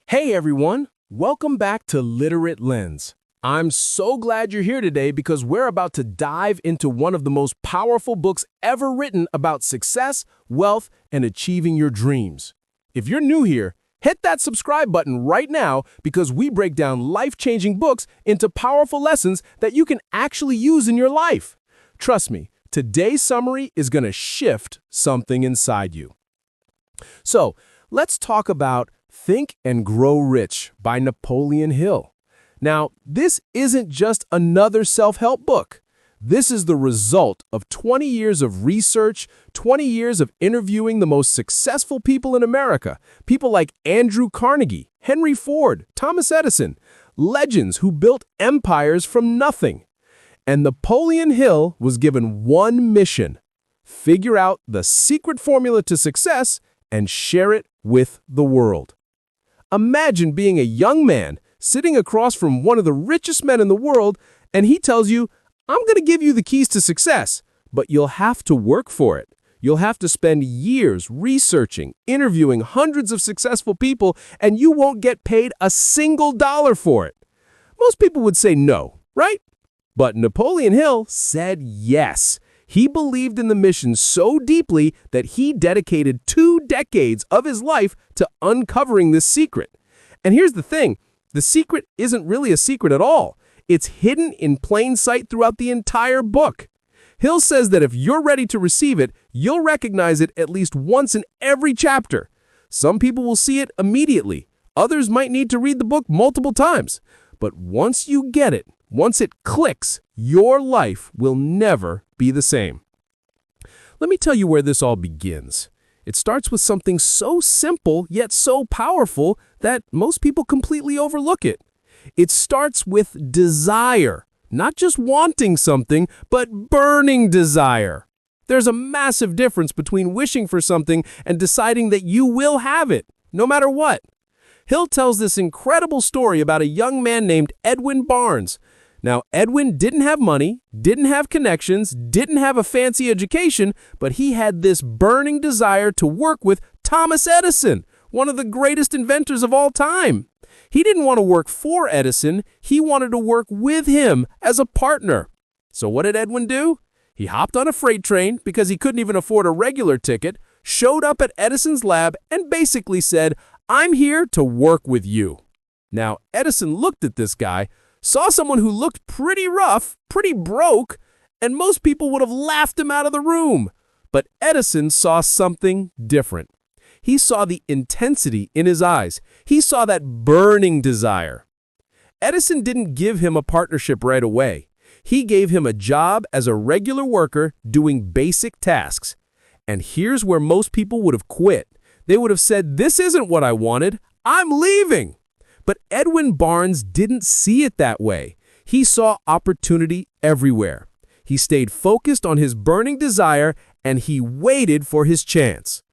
Hey everyone, welcome back to Literate Lens. I'm so glad you're here today because we're about to dive into one of the most powerful books ever written about success, wealth, and achieving your dreams. If you're new here, hit that subscribe button right now because we break down life-changing books into powerful lessons that you can actually use in your life. Trust me, today's summary is going to shift something inside you. So, let's talk about Think and Grow Rich by Napoleon Hill. Now, this isn't just another self-help book. This is the result of 20 years of research, 20 years of interviewing the most successful people in America, people like Andrew Carnegie, Henry Ford, Thomas Edison, legends who built empires from nothing. And Napoleon Hill was given one mission: figure out the secret formula to success and share it with the world. Imagine being a young man sitting across from one of the richest men in the world, and he tells you, I'm going to give you the keys to success, but you'll have to work for it. You'll have to spend years researching, interviewing hundreds of successful people, and you won't get paid a single dollar for it. Most people would say no, right? But Napoleon Hill said yes. He believed in the mission so deeply that he dedicated 2 decades of his life to uncovering this secret. And here's the thing, the secret isn't really a secret at all. It's hidden in plain sight throughout the entire book. Hill says that if you're ready to receive it, you'll recognize it at least once in every chapter. Some people will see it immediately. Others might need to read the book multiple times. But once you get it, once it clicks, your life will never be the same. Let me tell you where this all begins. It starts with something so simple yet so powerful that most people completely overlook it. It starts with desire, not just wanting something, but burning desire. There's a massive difference between wishing for something and deciding that you will have it, no matter what. Hill tells this incredible story about a young man named Edwin Barnes. Now, Edwin didn't have money, didn't have connections, didn't have a fancy education, but he had this burning desire to work with Thomas Edison, one of the greatest inventors of all time. He didn't want to work for Edison, he wanted to work with him as a partner. So what did Edwin do? He hopped on a freight train because he couldn't even afford a regular ticket, showed up at Edison's lab, and basically said, I'm here to work with you. Now, Edison looked at this guy, saw someone who looked pretty rough, pretty broke, and most people would have laughed him out of the room. But Edison saw something different. He saw the intensity in his eyes. He saw that burning desire. Edison didn't give him a partnership right away. He gave him a job as a regular worker doing basic tasks. And here's where most people would have quit. They would have said, this isn't what I wanted. I'm leaving. But Edwin Barnes didn't see it that way. He saw opportunity everywhere. He stayed focused on his burning desire, and he waited for his chance.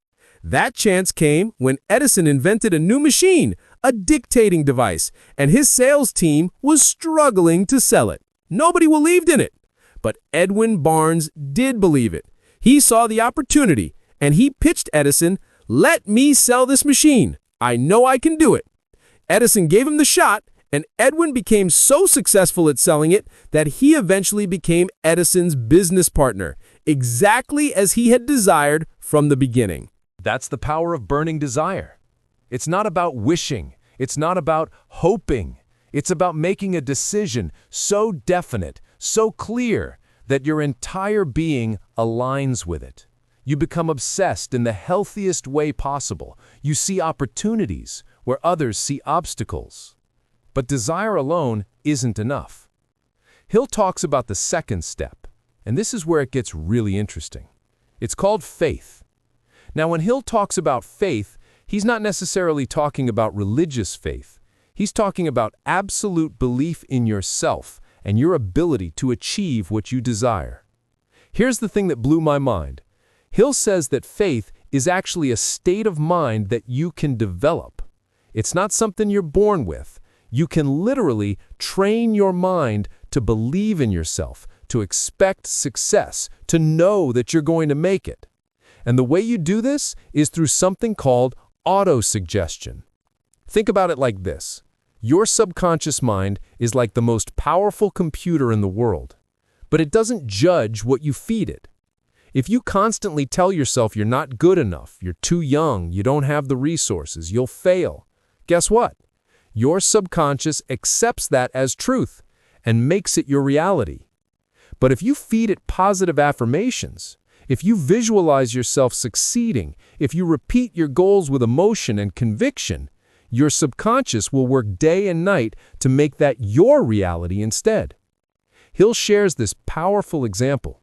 That chance came when Edison invented a new machine, a dictating device, and his sales team was struggling to sell it. Nobody believed in it. But Edwin Barnes did believe it. He saw the opportunity, and he pitched Edison, let me sell this machine. I know I can do it. Edison gave him the shot, and Edwin became so successful at selling it that he eventually became Edison's business partner, exactly as he had desired from the beginning. That's the power of burning desire. It's not about wishing. It's not about hoping. It's about making a decision so definite, so clear, that your entire being aligns with it. You become obsessed in the healthiest way possible. You see opportunities where others see obstacles. But desire alone isn't enough. Hill talks about the second step, and this is where it gets really interesting. It's called faith. Now, when Hill talks about faith, he's not necessarily talking about religious faith. He's talking about absolute belief in yourself and your ability to achieve what you desire. Here's the thing that blew my mind. Hill says that faith is actually a state of mind that you can develop. It's not something you're born with. You can literally train your mind to believe in yourself, to expect success, to know that you're going to make it. And the way you do this is through something called autosuggestion. Think about it like this. Your subconscious mind is like the most powerful computer in the world, but it doesn't judge what you feed it. If you constantly tell yourself you're not good enough, you're too young, you don't have the resources, you'll fail, guess what? Your subconscious accepts that as truth and makes it your reality. But if you feed it positive affirmations, if you visualize yourself succeeding, if you repeat your goals with emotion and conviction, your subconscious will work day and night to make that your reality instead. Hill shares this powerful example.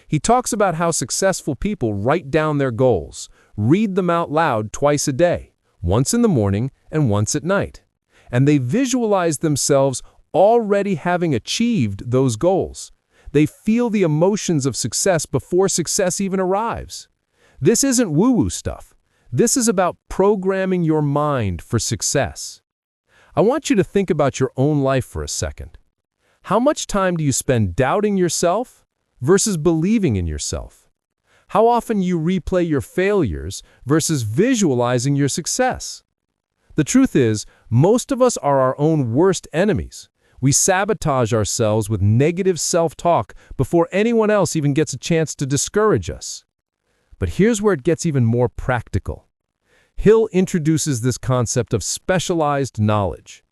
He talks about how successful people write down their goals, read them out loud twice a day, once in the morning and once at night. And they visualize themselves already having achieved those goals. They feel the emotions of success before success even arrives. This isn't woo-woo stuff. This is about programming your mind for success. I want you to think about your own life for a second. How much time do you spend doubting yourself versus believing in yourself? How often you replay your failures versus visualizing your success? The truth is, most of us are our own worst enemies. We sabotage ourselves with negative self-talk before anyone else even gets a chance to discourage us. But here's where it gets even more practical. Hill introduces this concept of specialized knowledge.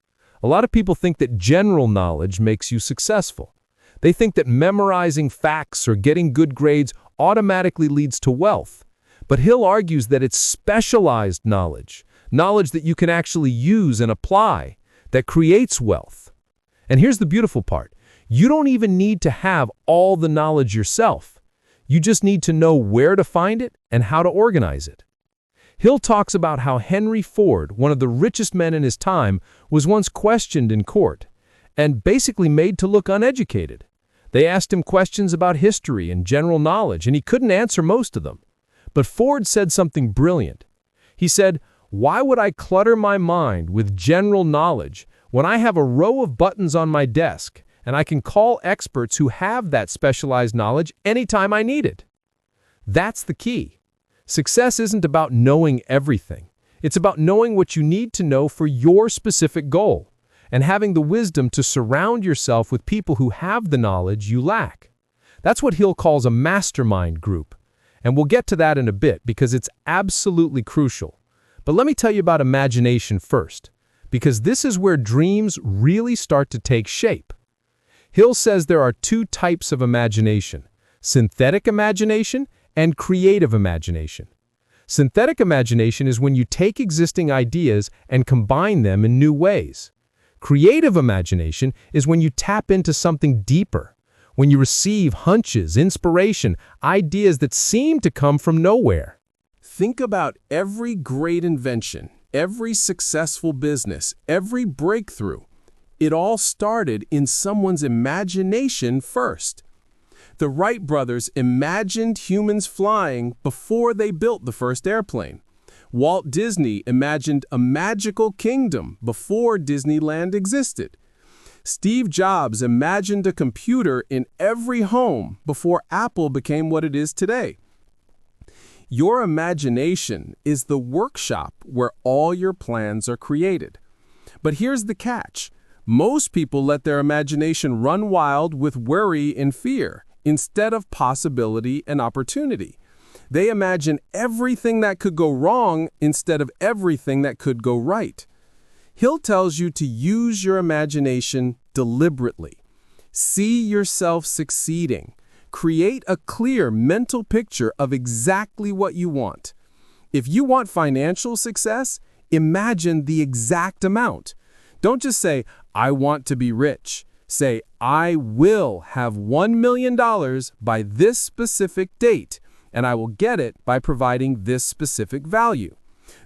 A lot of people think that general knowledge makes you successful. They think that memorizing facts or getting good grades automatically leads to wealth. But Hill argues that it's specialized knowledge, knowledge that you can actually use and apply, that creates wealth. And here's the beautiful part. You don't even need to have all the knowledge yourself. You just need to know where to find it and how to organize it. Hill talks about how Henry Ford, one of the richest men in his time, was once questioned in court and basically made to look uneducated. They asked him questions about history and general knowledge, and he couldn't answer most of them. But Ford said something brilliant. He said, "Why would I clutter my mind with general knowledge when I have a row of buttons on my desk and I can call experts who have that specialized knowledge anytime I need it?" That's the key. Success isn't about knowing everything. It's about knowing what you need to know for your specific goal and having the wisdom to surround yourself with people who have the knowledge you lack. That's what Hill calls a mastermind group. And we'll get to that in a bit because it's absolutely crucial. But let me tell you about imagination first, because this is where dreams really start to take shape. Hill says there are two types of imagination: synthetic imagination and creative imagination. Synthetic imagination is when you take existing ideas and combine them in new ways. Creative imagination is when you tap into something deeper, when you receive hunches, inspiration, ideas that seem to come from nowhere. Think about every great invention, every successful business, every breakthrough. It all started in someone's imagination first. The Wright brothers imagined humans flying before they built the first airplane. Walt Disney imagined a magical kingdom before Disneyland existed. Steve Jobs imagined a computer in every home before Apple became what it is today. Your imagination is the workshop where all your plans are created. But here's the catch. Most people let their imagination run wild with worry and fear instead of possibility and opportunity. They imagine everything that could go wrong instead of everything that could go right. Hill tells you to use your imagination deliberately. See yourself succeeding. Create a clear mental picture of exactly what you want. If you want financial success, imagine the exact amount. Don't just say, "I want to be rich." Say, "I will have $1 million by this specific date, and I will get it by providing this specific value."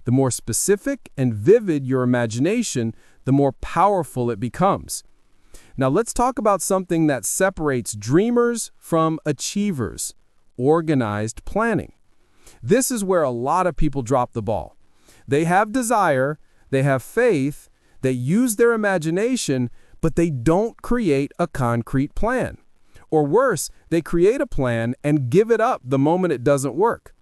The more specific and vivid your imagination, the more powerful it becomes. Now let's talk about something that separates dreamers from achievers: organized planning. This is where a lot of people drop the ball. They have desire, they have faith, they use their imagination, but they don't create a concrete plan. Or worse, they create a plan and give it up the moment it doesn't work.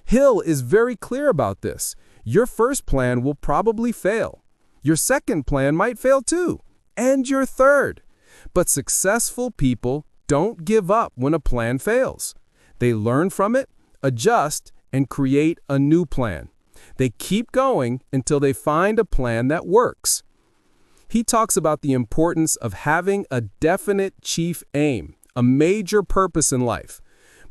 Hill is very clear about this. Your first plan will probably fail. Your second plan might fail too, and your third. But successful people don't give up when a plan fails. They learn from it, adjust, and create a new plan. They keep going until they find a plan that works. He talks about the importance of having a definite chief aim, a major purpose in life.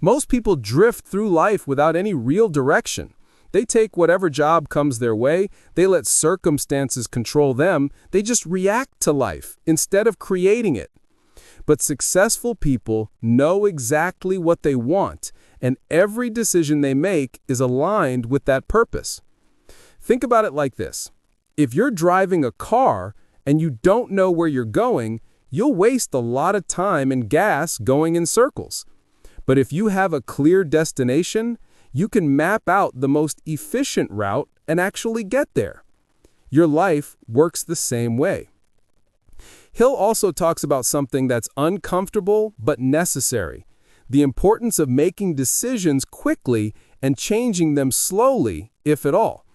Most people drift through life without any real direction. They take whatever job comes their way, they let circumstances control them, they just react to life instead of creating it. But successful people know exactly what they want, and every decision they make is aligned with that purpose. Think about it like this. If you're driving a car and you don't know where you're going, you'll waste a lot of time and gas going in circles. But if you have a clear destination, you can map out the most efficient route and actually get there. Your life works the same way. Hill also talks about something that's uncomfortable but necessary, the importance of making decisions quickly and changing them slowly, if at all.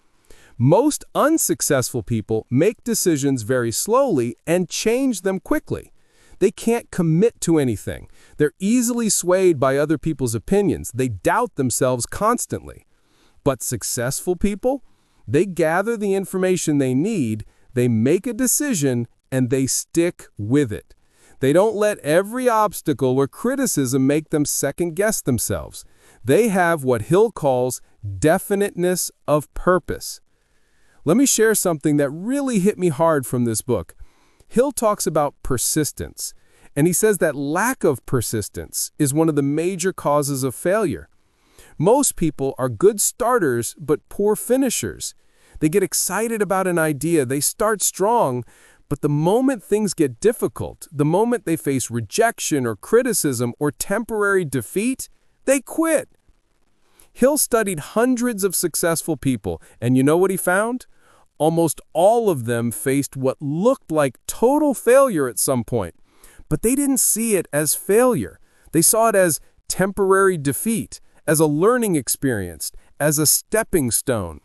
Most unsuccessful people make decisions very slowly and change them quickly. They can't commit to anything. They're easily swayed by other people's opinions. They doubt themselves constantly. But successful people, they gather the information they need, they make a decision, and they stick with it. They don't let every obstacle or criticism make them second-guess themselves. They have what Hill calls definiteness of purpose. Let me share something that really hit me hard from this book. Hill talks about persistence, and he says that lack of persistence is one of the major causes of failure. Most people are good starters but poor finishers. They get excited about an idea, they start strong, but the moment things get difficult, the moment they face rejection or criticism or temporary defeat, they quit. Hill studied hundreds of successful people, and you know what he found? Almost all of them faced what looked like total failure at some point, but they didn't see it as failure. They saw it as temporary defeat, as a learning experience, as a stepping stone.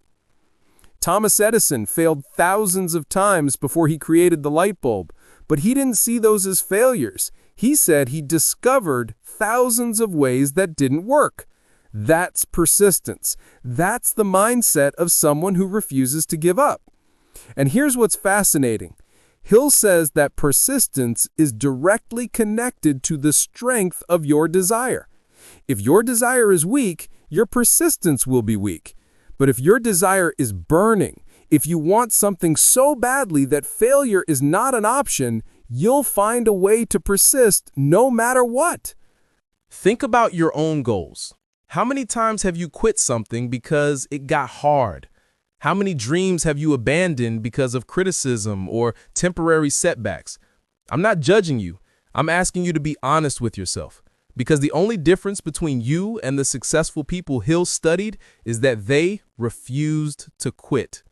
Thomas Edison failed thousands of times before he created the light bulb, but he didn't see those as failures. He said he discovered thousands of ways that didn't work. That's persistence. That's the mindset of someone who refuses to give up. And here's what's fascinating. Hill says that persistence is directly connected to the strength of your desire. If your desire is weak, your persistence will be weak. But if your desire is burning, if you want something so badly that failure is not an option, you'll find a way to persist no matter what. Think about your own goals. How many times have you quit something because it got hard? How many dreams have you abandoned because of criticism or temporary setbacks? I'm not judging you. I'm asking you to be honest with yourself. Because the only difference between you and the successful people Hill studied is that they refused to quit.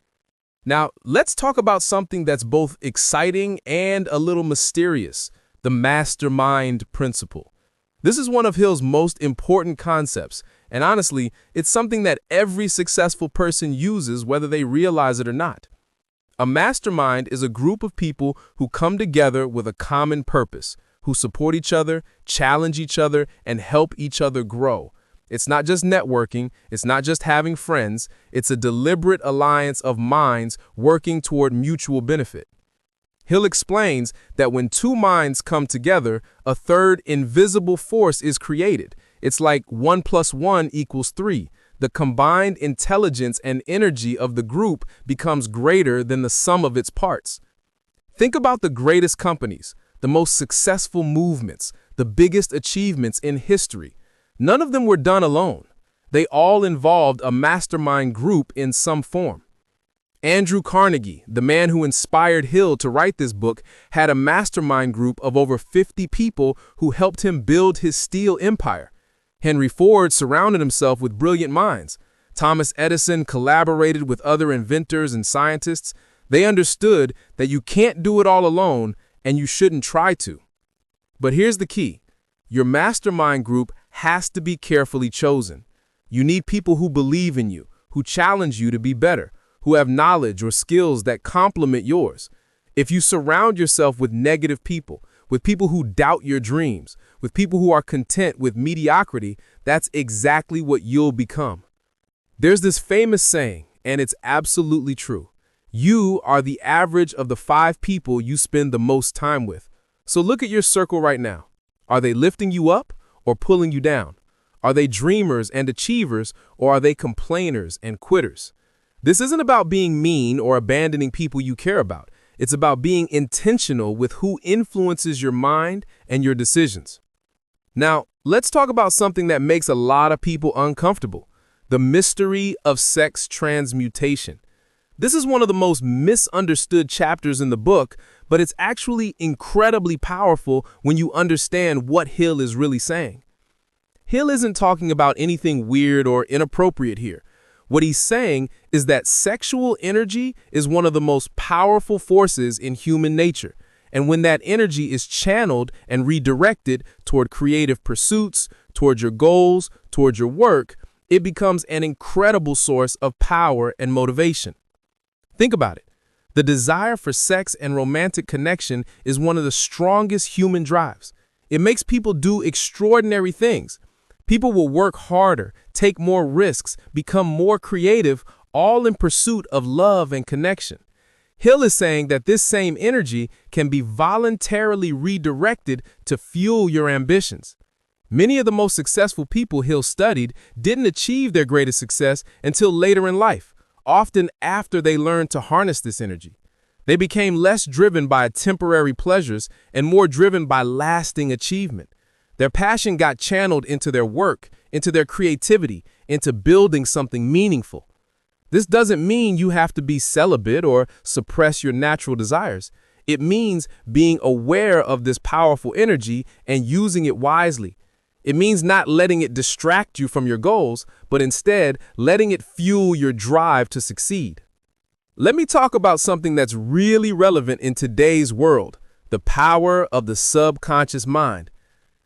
Now, let's talk about something that's both exciting and a little mysterious, the mastermind principle. This is one of Hill's most important concepts, and honestly, it's something that every successful person uses whether they realize it or not. A mastermind is a group of people who come together with a common purpose, who support each other, challenge each other, and help each other grow. It's not just networking, it's not just having friends, it's a deliberate alliance of minds working toward mutual benefit. Hill explains that when two minds come together, a third invisible force is created. It's like 1 + 1 = 3. The combined intelligence and energy of the group becomes greater than the sum of its parts. Think about the greatest companies, the most successful movements, the biggest achievements in history. None of them were done alone. They all involved a mastermind group in some form. Andrew Carnegie, the man who inspired Hill to write this book, had a mastermind group of over 50 people who helped him build his steel empire. Henry Ford surrounded himself with brilliant minds. Thomas Edison collaborated with other inventors and scientists. They understood that you can't do it all alone, and you shouldn't try to. But here's the key. Your mastermind group has to be carefully chosen. You need people who believe in you, who challenge you to be better, who have knowledge or skills that complement yours. If you surround yourself with negative people, with people who doubt your dreams, with people who are content with mediocrity, that's exactly what you'll become. There's this famous saying, and it's absolutely true. You are the average of the 5 people you spend the most time with. So look at your circle right now. Are they lifting you up or pulling you down? Are they dreamers and achievers, or are they complainers and quitters? This isn't about being mean or abandoning people you care about. It's about being intentional with who influences your mind and your decisions. Now, let's talk about something that makes a lot of people uncomfortable: the mystery of sex transmutation. This is one of the most misunderstood chapters in the book, but it's actually incredibly powerful when you understand what Hill is really saying. Hill isn't talking about anything weird or inappropriate here. What he's saying is that sexual energy is one of the most powerful forces in human nature, and when that energy is channeled and redirected toward creative pursuits, toward your goals, toward your work, it becomes an incredible source of power and motivation. Think about it. The desire for sex and romantic connection is one of the strongest human drives. It makes people do extraordinary things. People will work harder, take more risks, become more creative, all in pursuit of love and connection. Hill is saying that this same energy can be voluntarily redirected to fuel your ambitions. Many of the most successful people Hill studied didn't achieve their greatest success until later in life, often after they learned to harness this energy. They became less driven by temporary pleasures and more driven by lasting achievement. Their passion got channeled into their work, into their creativity, into building something meaningful. This doesn't mean you have to be celibate or suppress your natural desires. It means being aware of this powerful energy and using it wisely. It means not letting it distract you from your goals, but instead letting it fuel your drive to succeed. Let me talk about something that's really relevant in today's world: the power of the subconscious mind.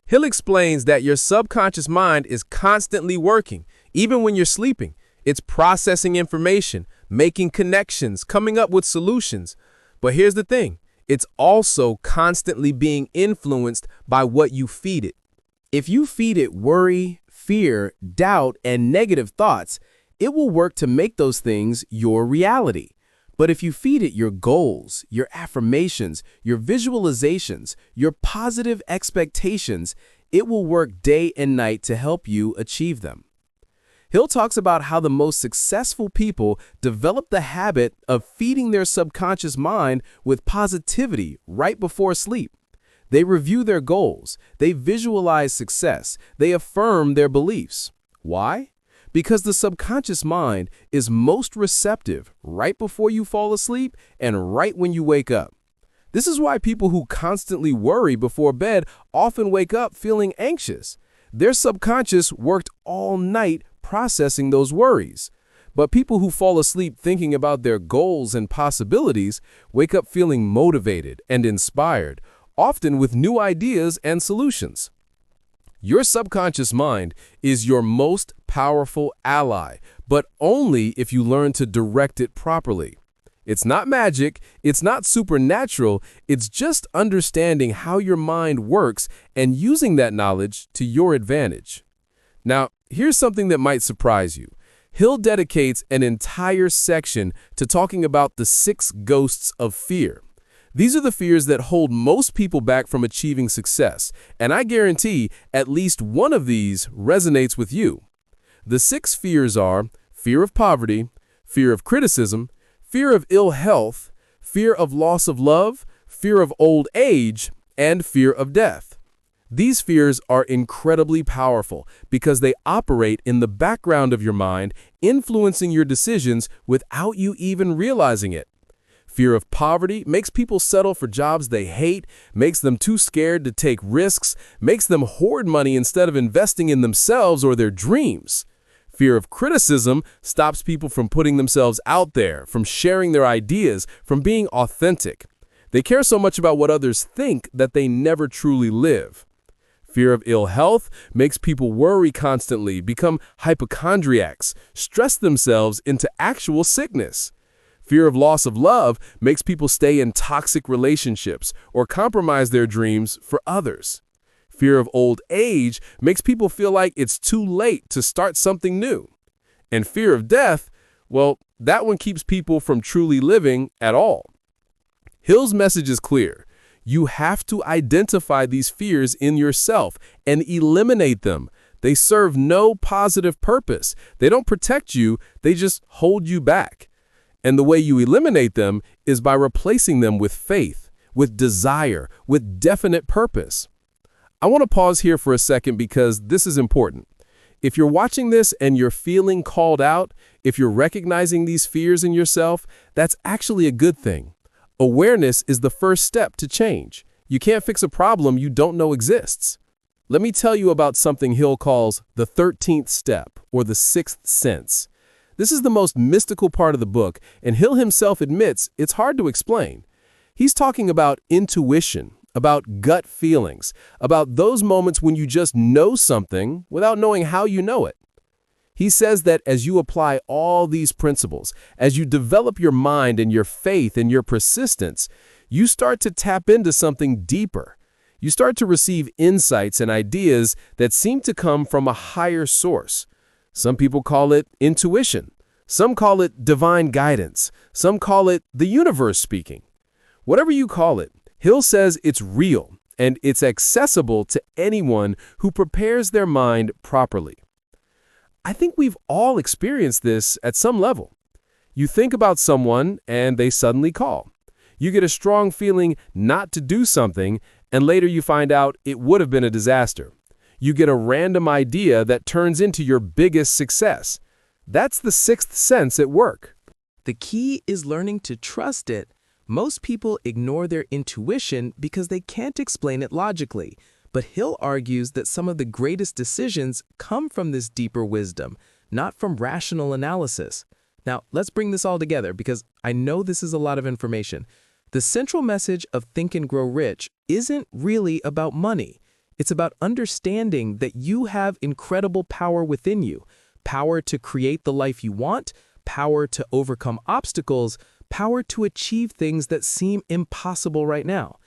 Hill explains that your subconscious mind is constantly working, even when you're sleeping. It's processing information, making connections, coming up with solutions. But here's the thing: it's also constantly being influenced by what you feed it. If you feed it worry, fear, doubt, and negative thoughts, it will work to make those things your reality. But if you feed it your goals, your affirmations, your visualizations, your positive expectations, it will work day and night to help you achieve them. Hill talks about how the most successful people develop the habit of feeding their subconscious mind with positivity right before sleep. They review their goals, they visualize success, they affirm their beliefs. Why? Because the subconscious mind is most receptive right before you fall asleep and right when you wake up. This is why people who constantly worry before bed often wake up feeling anxious. Their subconscious worked all night processing those worries. But people who fall asleep thinking about their goals and possibilities wake up feeling motivated and inspired, often with new ideas and solutions. Your subconscious mind is your most powerful ally, but only if you learn to direct it properly. It's not magic, it's not supernatural, it's just understanding how your mind works and using that knowledge to your advantage. Now, here's something that might surprise you. Hill dedicates an entire section to talking about the 6 ghosts of fear. These are the fears that hold most people back from achieving success, and I guarantee at least one of these resonates with you. The 6 fears are fear of poverty, fear of criticism, fear of ill health, fear of loss of love, fear of old age, and fear of death. These fears are incredibly powerful because they operate in the background of your mind, influencing your decisions without you even realizing it. Fear of poverty makes people settle for jobs they hate, makes them too scared to take risks, makes them hoard money instead of investing in themselves or their dreams. Fear of criticism stops people from putting themselves out there, from sharing their ideas, from being authentic. They care so much about what others think that they never truly live. Fear of ill health makes people worry constantly, become hypochondriacs, stress themselves into actual sickness. Fear of loss of love makes people stay in toxic relationships or compromise their dreams for others. Fear of old age makes people feel like it's too late to start something new. And fear of death, well, that one keeps people from truly living at all. Hill's message is clear. You have to identify these fears in yourself and eliminate them. They serve no positive purpose. They don't protect you, they just hold you back. And the way you eliminate them is by replacing them with faith, with desire, with definite purpose. I want to pause here for a second because this is important. If you're watching this and you're feeling called out, if you're recognizing these fears in yourself, that's actually a good thing. Awareness is the first step to change. You can't fix a problem you don't know exists. Let me tell you about something Hill calls the 13th step, or the sixth sense. This is the most mystical part of the book, and Hill himself admits it's hard to explain. He's talking about intuition, about gut feelings, about those moments when you just know something without knowing how you know it. He says that as you apply all these principles, as you develop your mind and your faith and your persistence, you start to tap into something deeper. You start to receive insights and ideas that seem to come from a higher source. Some people call it intuition. Some call it divine guidance. Some call it the universe speaking. Whatever you call it, Hill says it's real and it's accessible to anyone who prepares their mind properly. I think we've all experienced this at some level. You think about someone and they suddenly call. You get a strong feeling not to do something, and later you find out it would have been a disaster. You get a random idea that turns into your biggest success. That's the sixth sense at work. The key is learning to trust it. Most people ignore their intuition because they can't explain it logically. But Hill argues that some of the greatest decisions come from this deeper wisdom, not from rational analysis. Now, let's bring this all together because I know this is a lot of information. The central message of Think and Grow Rich isn't really about money. It's about understanding that you have incredible power within you. Power to create the life you want, power to overcome obstacles, power to achieve things that seem impossible right now.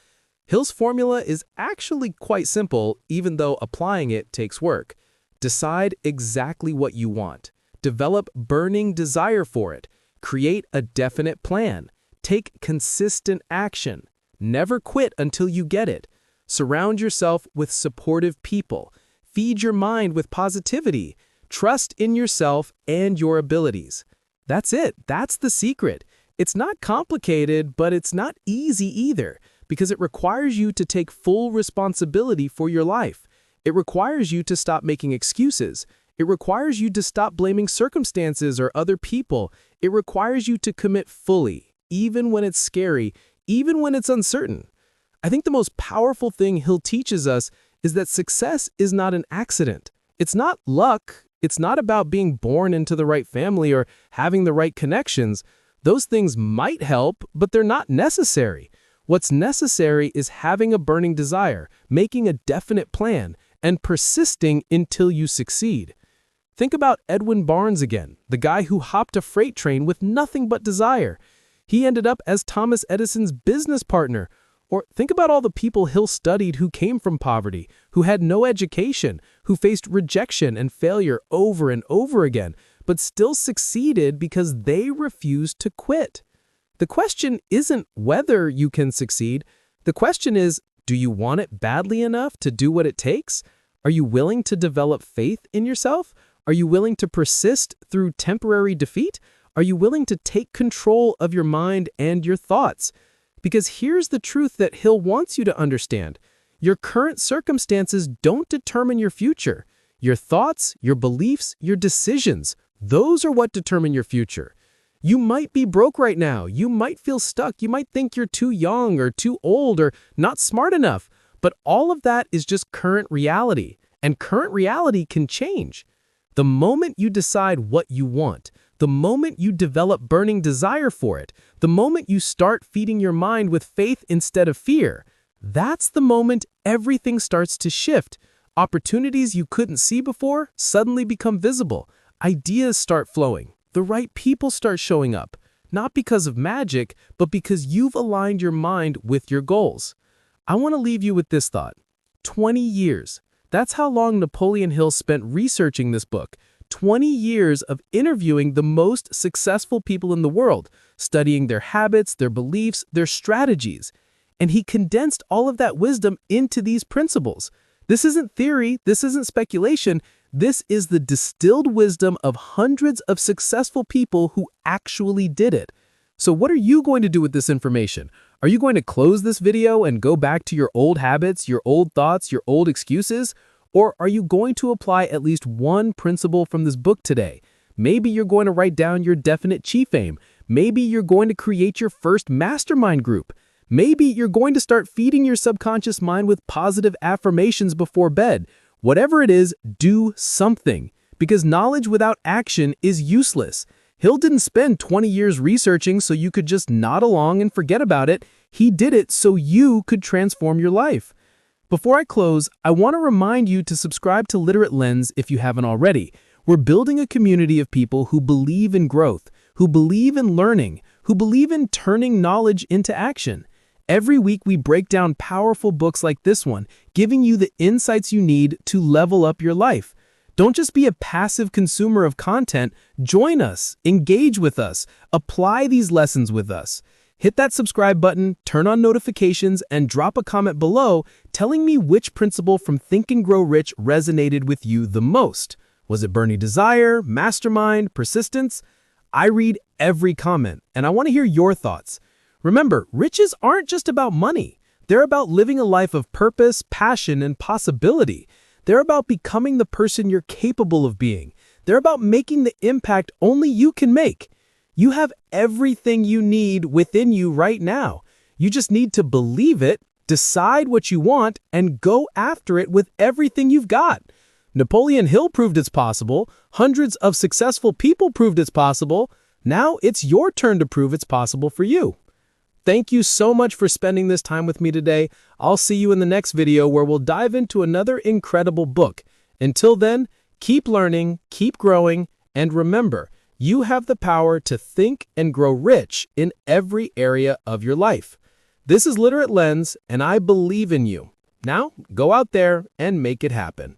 Hill's formula is actually quite simple, even though applying it takes work. Decide exactly what you want. Develop burning desire for it. Create a definite plan. Take consistent action. Never quit until you get it. Surround yourself with supportive people. Feed your mind with positivity. Trust in yourself and your abilities. That's it. That's the secret. It's not complicated, but it's not easy either, because it requires you to take full responsibility for your life. It requires you to stop making excuses. It requires you to stop blaming circumstances or other people. It requires you to commit fully, even when it's scary, even when it's uncertain. I think the most powerful thing Hill teaches us is that success is not an accident. It's not luck. It's not about being born into the right family or having the right connections. Those things might help, but they're not necessary. What's necessary is having a burning desire, making a definite plan, and persisting until you succeed. Think about Edwin Barnes again, the guy who hopped a freight train with nothing but desire. He ended up as Thomas Edison's business partner. Or think about all the people Hill studied who came from poverty, who had no education, who faced rejection and failure over and over again, but still succeeded because they refused to quit. The question isn't whether you can succeed. The question is, do you want it badly enough to do what it takes? Are you willing to develop faith in yourself? Are you willing to persist through temporary defeat? Are you willing to take control of your mind and your thoughts? Because here's the truth that Hill wants you to understand. Your current circumstances don't determine your future. Your thoughts, your beliefs, your decisions, those are what determine your future. You might be broke right now. You might feel stuck. You might think you're too young or too old or not smart enough. But all of that is just current reality. And current reality can change. The moment you decide what you want, the moment you develop burning desire for it, the moment you start feeding your mind with faith instead of fear, that's the moment everything starts to shift. Opportunities you couldn't see before suddenly become visible. Ideas start flowing. The right people start showing up. not because of magic, but because you've aligned your mind with your goals. I want to leave you with this thought. 20 years. That's how long Napoleon Hill spent researching this book. 20 years of interviewing the most successful people in the world, studying their habits, their beliefs, their strategies. And he condensed all of that wisdom into these principles. This isn't theory, this isn't speculation. This is the distilled wisdom of hundreds of successful people who actually did it. So what are you going to do with this information? Are you going to close this video and go back to your old habits, your old thoughts, your old excuses? Or are you going to apply at least one principle from this book today? Maybe you're going to write down your definite chief aim. Maybe you're going to create your first mastermind group. Maybe you're going to start feeding your subconscious mind with positive affirmations before bed. Whatever it is, do something. Because knowledge without action is useless. Hill didn't spend 20 years researching so you could just nod along and forget about it. He did it so you could transform your life. Before I close, I want to remind you to subscribe to Literate Lens if you haven't already. We're building a community of people who believe in growth, who believe in learning, who believe in turning knowledge into action. Every week we break down powerful books like this one, giving you the insights you need to level up your life. Don't just be a passive consumer of content. Join us, engage with us, apply these lessons with us. Hit that subscribe button, turn on notifications, and drop a comment below telling me which principle from Think and Grow Rich resonated with you the most. Was it burning desire, mastermind, persistence? I read every comment, and I want to hear your thoughts. Remember, riches aren't just about money. They're about living a life of purpose, passion, and possibility. They're about becoming the person you're capable of being. They're about making the impact only you can make. You have everything you need within you right now. You just need to believe it, decide what you want, and go after it with everything you've got. Napoleon Hill proved it's possible. Hundreds of successful people proved it's possible. Now it's your turn to prove it's possible for you. Thank you so much for spending this time with me today. I'll see you in the next video where we'll dive into another incredible book. Until then, keep learning, keep growing, and remember, you have the power to think and grow rich in every area of your life. This is Literate Lens, and I believe in you. Now, go out there and make it happen.